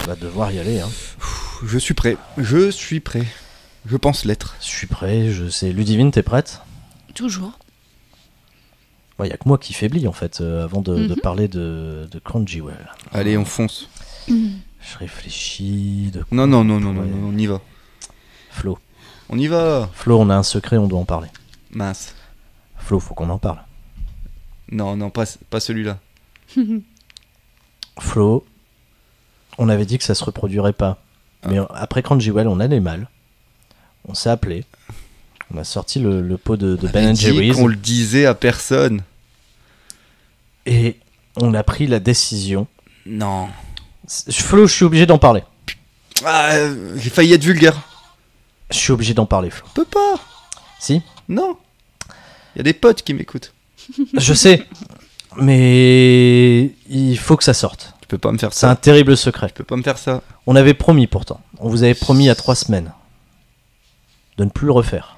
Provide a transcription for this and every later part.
va devoir y aller. Hein. Je suis prêt. Je suis prêt. Je pense l'être. Je suis prêt, je sais. Ludivine, t'es prête? Toujours. Il n'y a que moi qui faiblis en fait, avant de parler de Crunchyroll. Allez, on fonce. Je réfléchis. Non, on y va. Flo. On y va. Flo, on a un secret, on doit en parler. Mince. Flo, faut qu'on en parle. Non, pas celui-là. Flo, on avait dit que ça se reproduirait pas. Mais après Crunchyroll, on allait mal. On s'est appelé. On a sorti le pot de Ben Jerry's. On le disait à personne. Et on a pris la décision. Non. Flo, je suis obligé d'en parler. Ah, j'ai failli être vulgaire. Je suis obligé d'en parler, Flo. Je peux pas. Si? Non. Il y a des potes qui m'écoutent. Je sais. Mais il faut que ça sorte. Tu peux pas me faire C'est ça. un terrible secret. Tu peux pas me faire ça. On avait promis pourtant. On vous avait promis il y a 3 semaines de ne plus le refaire.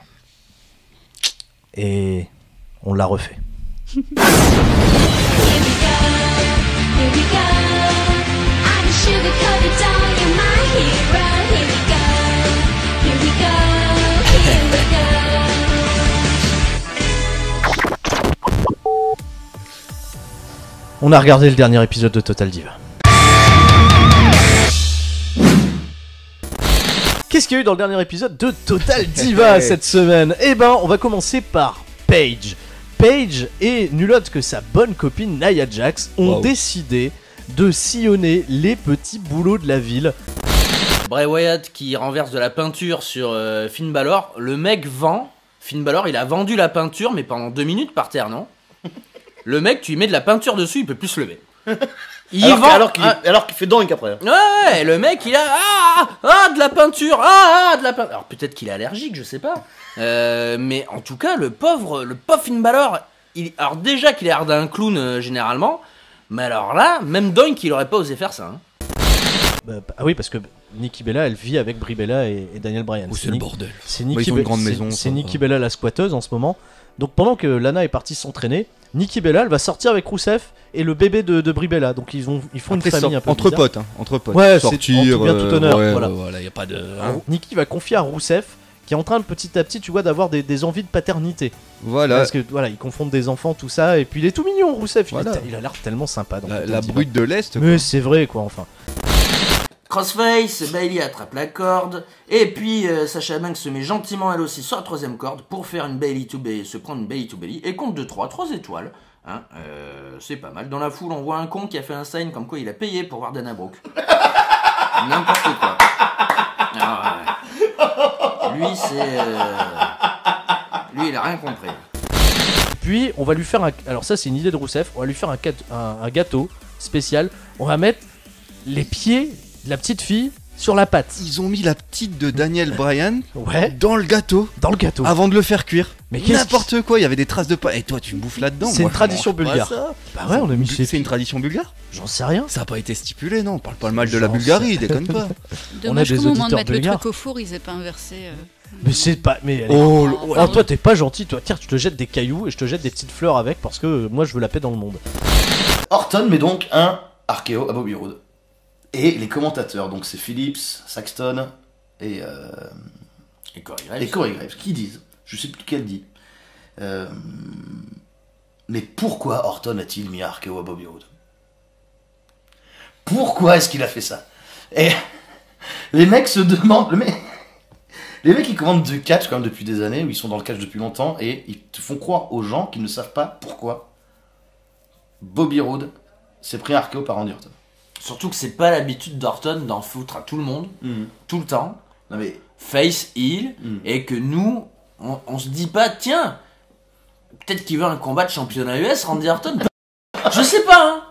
Et on l'a refait. On a regardé le dernier épisode de Total Diva. Qu'est-ce qu'il y a eu dans le dernier épisode de Total Diva cette semaine? Eh ben, on va commencer par Paige. Paige et nul autre que sa bonne copine Nia Jax ont décidé de sillonner les petits boulots de la ville. Bray Wyatt qui renverse de la peinture sur Finn Balor. Le mec vend. Finn Balor, il a vendu la peinture, mais pendant 2 minutes par terre, non? Le mec, tu lui mets de la peinture dessus, il peut plus se lever. Alors qu'il fait dingue après. Ouais, le mec, il a de la peinture, de la peinture. Alors peut-être qu'il est allergique, je sais pas. Mais en tout cas, le pauvre Finn Balor, alors déjà qu'il a l'air d'un clown généralement, mais alors là, même Doink, il aurait pas osé faire ça. Hein. Oui, parce que Nikki Bella, elle vit avec Brie Bella et Daniel Bryan. C'est le bordel. C'est Ils ont une grande maison. C'est Nikki Bella la squatteuse en ce moment. Donc pendant que Lana est partie s'entraîner, Nikki Bella, elle va sortir avec Rusev et le bébé de Brie Bella. Donc ils font une famille un peu entre bizarre. potes, hein, entre potes. Ouais, sortir, c'est en tout bien tout honneur. ouais, voilà. Y a pas de. Nikki va confier à Rusev, qui est en train de petit à petit, tu vois, d'avoir des envies de paternité. Voilà. Parce que voilà, ils confondent des enfants, tout ça, et puis il est tout mignon, Rusev. Voilà. Il a l'air tellement sympa. Dans La brute de l'Est. Mais c'est vrai, quoi, enfin. Crossface, Bailey attrape la corde, et puis Sasha Banks se met gentiment elle aussi sur la 3ème corde pour faire une Bailey to Bailey, se prendre une Bailey to Bailey, et compte de 3 étoiles. Hein, c'est pas mal. Dans la foule, on voit un con qui a fait un sign comme quoi il a payé pour voir Dana Brooke. N'importe quoi. Lui, lui, il a rien compris. Puis, on va lui faire alors ça, c'est une idée de Rousseff. On va lui faire un gâteau spécial. On va mettre les pieds de la petite fille sur la pâte. Ils ont mis la petite de Daniel Bryan dans le gâteau. Avant de le faire cuire. Mais n'importe quoi, il y avait des traces de pâte. Et toi, tu bouffes là-dedans. C'est une tradition bulgare. Bah ouais, on a mis C'est une tradition bulgare? J'en sais rien. Ça a pas été stipulé, non. On parle pas le mal de la Bulgarie, déconne pas. Dommage qu'au moment de mettre bulgares. le truc au four, ils aient pas inversé. Mais c'est pas. Mais toi, t'es pas gentil, toi. Tiens, tu te jettes des cailloux et je te jette des petites fleurs avec parce que moi, je veux la paix dans le monde. Orton met donc un RKO à Bobby Roode. Et les commentateurs, donc c'est Phillips, Saxton et Corey Graves, qui disent, je sais plus lequel dit, mais pourquoi Orton a-t-il mis un RKO à Bobby Roode? Pourquoi est-ce qu'il a fait ça? Et les mecs se demandent, les mecs ils commandent du catch quand même depuis des années, ou ils sont dans le catch depuis longtemps, et ils te font croire aux gens qui ne savent pas pourquoi Bobby Roode s'est pris un RKO par Randy Orton. Surtout que c'est pas l'habitude d'Orton d'en foutre à tout le monde, tout le temps. Non mais face heel, et que nous, on se dit pas, tiens, peut-être qu'il veut un combat de championnat US, Randy Orton. Je sais pas,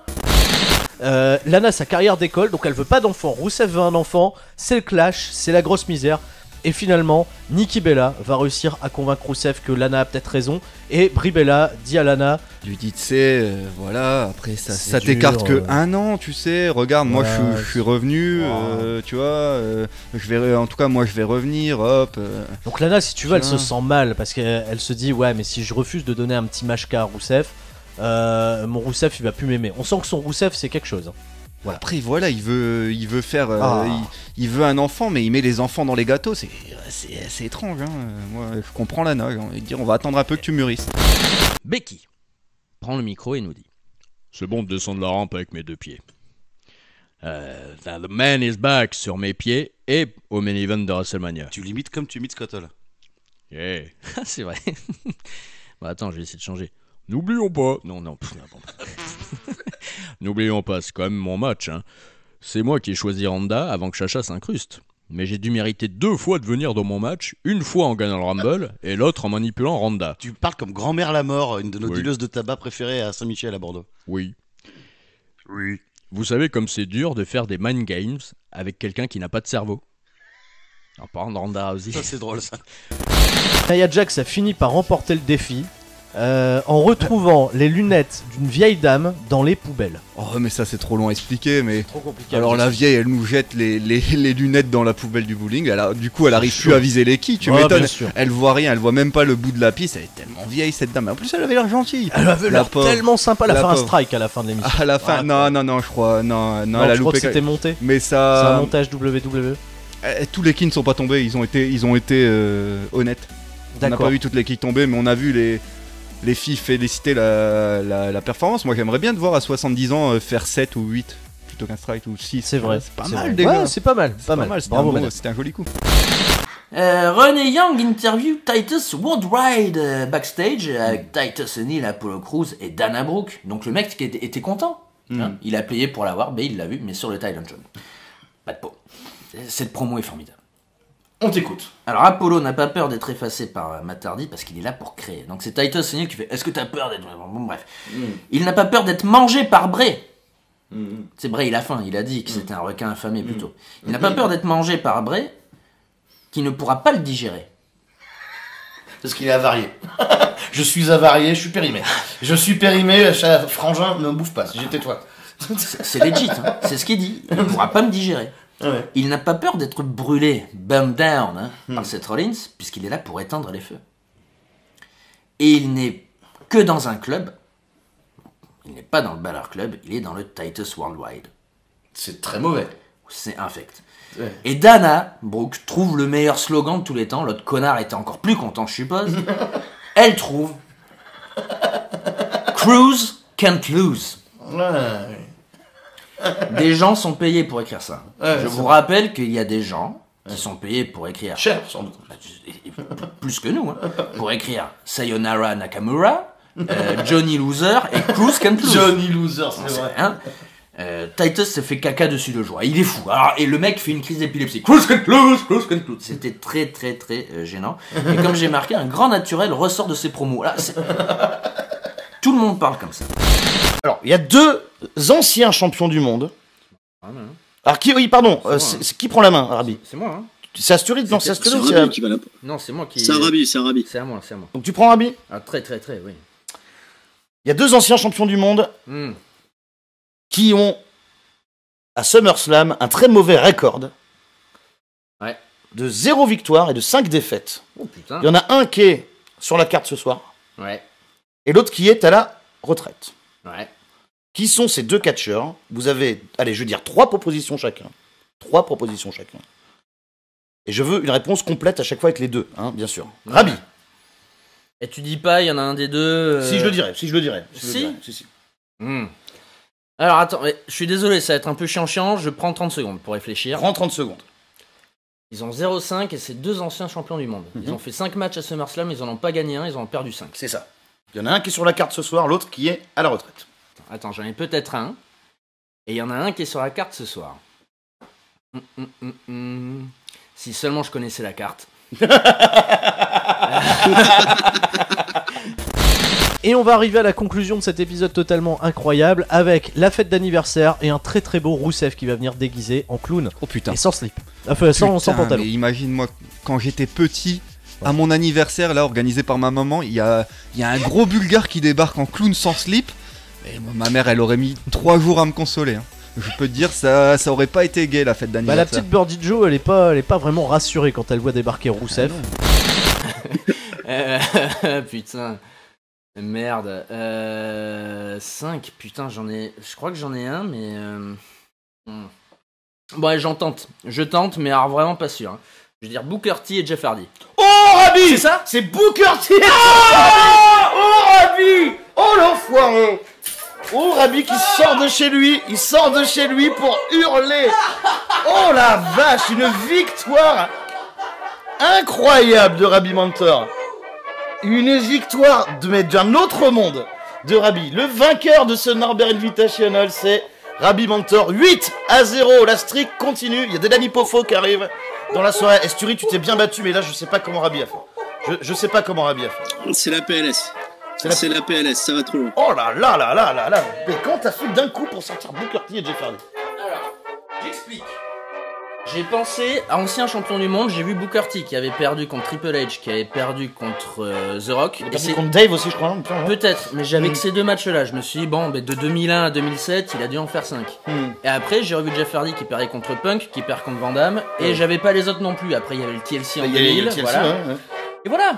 hein. Lana, sa carrière décolle, donc elle veut pas d'enfant. Rusev veut un enfant, c'est le clash, c'est la grosse misère. Et finalement, Nikki Bella va réussir à convaincre Rusev que Lana a peut-être raison. Et Brie Bella dit à Lana, lui dit, tu sais, voilà, après ça t'écarte que 1 an, tu sais. Regarde, moi je suis revenu, tu vois, en tout cas, moi je vais revenir, hop. Donc Lana, si tu veux, elle se sent mal parce qu'elle se dit, ouais, mais si je refuse de donner un petit mashka à Rusev, mon Rusev il va plus m'aimer. On sent que son Rusev c'est quelque chose. Voilà. Après, voilà, il veut faire, il veut un enfant, mais il met les enfants dans les gâteaux. C'est étrange. Hein. Moi, je comprends la nage. Et dire, on va attendre un peu que tu mûrisses. Becky prend le micro et nous dit: c'est bon de descendre la rampe avec mes 2 pieds. The man is back sur mes pieds et au main event de WrestleMania. Tu limites comme tu imites Scott Hall. Yeah. C'est vrai. Bah attends, je vais essayer de changer. N'oublions pas. Non. N'oublions pas, c'est quand même mon match. Hein. C'est moi qui ai choisi Ronda avant que Chacha s'incruste. Mais j'ai dû mériter 2 fois de venir dans mon match, une fois en gagnant le Rumble et l'autre en manipulant Ronda. Tu parles comme Grand-mère Lamort, une de nos dealeuses de tabac préférées à Saint-Michel à Bordeaux. Oui. Vous savez comme c'est dur de faire des mind games avec quelqu'un qui n'a pas de cerveau. En parlant de Ronda Rousey. Ça c'est drôle ça. Nia Jax a fini par remporter le défi en retrouvant les lunettes d'une vieille dame dans les poubelles. Oh, mais ça, c'est trop long à expliquer. Mais Trop compliqué. alors, la vieille, elle nous jette les lunettes dans la poubelle du bowling. Du coup, elle arrive plus à viser les quilles. Tu m'étonnes. Elle voit rien, elle voit même pas le bout de la piste. Elle est tellement vieille, cette dame. En plus, elle avait l'air gentille. Elle avait l'air tellement sympa. Elle a fait un strike à la fin de l'émission. À la fin, non, je crois. Non, elle a je crois loupé. que c'était monté. Mais ça. C'est un montage WWE. Tous les quilles ne sont pas tombés. Ils ont été honnêtes. On n'a pas vu toutes les quilles tomber, mais on a vu les filles féliciter la performance. Moi, j'aimerais bien te voir à 70 ans faire 7 ou 8 plutôt qu'un strike ou 6. C'est vrai. C'est pas mal, déjà. Ouais, c'est pas mal. Bravo, madame. C'était un joli coup. René Young interview Titus Worldwide backstage avec Titus O'Neil, Apollo Crews et Dana Brooke. Donc le mec qui était content. Hein, il a payé pour l'avoir, mais il l'a vu, mais sur le Thailand John. Pas de peau. Cette promo est formidable. On t'écoute. Alors Apollo n'a pas peur d'être effacé par Matt Hardy parce qu'il est là pour créer. Donc c'est Titus O'Neil qui fait: est-ce que t'as peur d'être... Bon bref. Il n'a pas peur d'être mangé par Bray. C'est Bray, il a faim, il a dit que c'était un requin affamé plutôt. Il n'a pas peur d'être mangé par Bray qui ne pourra pas le digérer. Parce qu'il est avarié. Je suis avarié, je suis périmé. Frangin, ne me bouffe pas, tais-toi. C'est legit, hein. C'est ce qu'il dit. Il ne pourra pas me digérer. Ouais. Il n'a pas peur d'être brûlé, bummed down, par Seth Rollins, puisqu'il est là pour éteindre les feux. Et il n'est que dans un club. Il n'est pas dans le Balor Club, il est dans le Titus Worldwide. C'est très mauvais. C'est infect. Ouais. Et Dana Brooke trouve le meilleur slogan de tous les temps. L'autre connard était encore plus content, je suppose. Elle trouve Crews can't lose. Ouais. Des gens sont payés pour écrire ça. Ouais, je vous rappelle qu'il y a des gens qui sont payés pour écrire. Cher, sans doute. Plus que nous, hein, pour écrire Sayonara Nakamura, Johnny Loser et Crews can't lose. Johnny Loser, c'est vrai. Hein, Titus se fait caca dessus de joie. Il est fou. Alors, et le mec fait une crise d'épilepsie. Crews can't lose. C'était très très très gênant. Et comme j'ai marqué, un grand naturel ressort de ses promos. Là, tout le monde parle comme ça. Alors, il y a 2 anciens champions du monde. Alors, qui prend la main, Arabi? C'est moi, hein. C'est Astrid? Non, c'est Astrid. C'est Arabi qui va la... Non, c'est moi qui... C'est Arabi. C'est à moi. Donc tu prends Arabi? Ah, très, oui. Il y a 2 anciens champions du monde qui ont, à SummerSlam, un très mauvais record. Ouais. De 0 victoire et de 5 défaites. Oh putain. Il y en a un qui est sur la carte ce soir. Ouais. Et l'autre qui est à la retraite. Ouais. Qui sont ces 2 catcheurs? Vous avez, allez, je veux dire 3 propositions chacun. 3 propositions chacun. Et je veux une réponse complète à chaque fois avec les 2, hein, bien sûr. Ouais. Rabi. Et tu dis pas, il y en a un des deux... Si je le dirais. Si. Alors attends, je suis désolé, ça va être un peu chiant, je prends 30 secondes pour réfléchir. Prends 30 secondes. Ils ont 0,5 et c'est 2 anciens champions du monde. Ils ont fait 5 matchs à SummerSlam, ils en ont pas gagné un, ils en ont perdu 5. C'est ça. Il y en a un qui est sur la carte ce soir, l'autre qui est à la retraite. Attends, j'en ai peut-être un. Et il y en a un qui est sur la carte ce soir. Si seulement je connaissais la carte. Et on va arriver à la conclusion de cet épisode totalement incroyable avec la fête d'anniversaire et un très très beau Rousseff qui va venir déguisé en clown. Oh putain. Et sans slip. Enfin, sans pantalon. Mais imagine-moi, quand j'étais petit, à mon anniversaire, là, organisé par ma maman, il y a un gros bulgare qui débarque en clown sans slip. Et ma mère, elle aurait mis 3 jours à me consoler. Hein. Je peux te dire, ça aurait pas été gay la fête d'anniversaire. La petite Birdie Jo, elle est pas vraiment rassurée quand elle voit débarquer Rousseff. Putain. Merde. 5, putain, je crois que j'en ai un, mais... Bon, allez, je tente, mais alors vraiment pas sûr. Hein. Je veux dire Booker T et Jeff Hardy. Oh, Rabbi! C'est ça? C'est Booker T! Oh, Rabbi! Oh, l'enfoiré! Oh, Rabbi qui sort de chez lui! Il sort de chez lui pour hurler! Oh la vache! Une victoire incroyable de Rabbi Mentor! Une victoire d'un autre monde de Rabbi. Le vainqueur de ce Norbert Invitational, c'est Rabbi Mentor. 8-0. La streak continue. Il y a Delany Pofo qui arrive dans la soirée. Esturi, tu t'es bien battu, mais là, je sais pas comment Rabbi a fait. Je sais pas comment Rabbi a fait. C'est la PLS. C'est la PLS, ça va trop loin. Oh là là là là là là. Mais quand t'as fait d'un coup pour sortir Booker T et Jeff Hardy? Alors, j'explique. J'ai pensé à ancien champion du monde, j'ai vu Booker T qui avait perdu contre Triple H, qui avait perdu contre The Rock. Il a perdu contre Dave aussi, je crois. Non, peut-être, mais j'avais que ces deux matchs-là. Je me suis dit, bon, de 2001 à 2007, il a dû en faire 5. Et après, j'ai revu Jeff Hardy qui perdait contre Punk, qui perd contre Van Damme, et j'avais pas les autres non plus. Après, il y avait le TLC en 2000, voilà. Et voilà.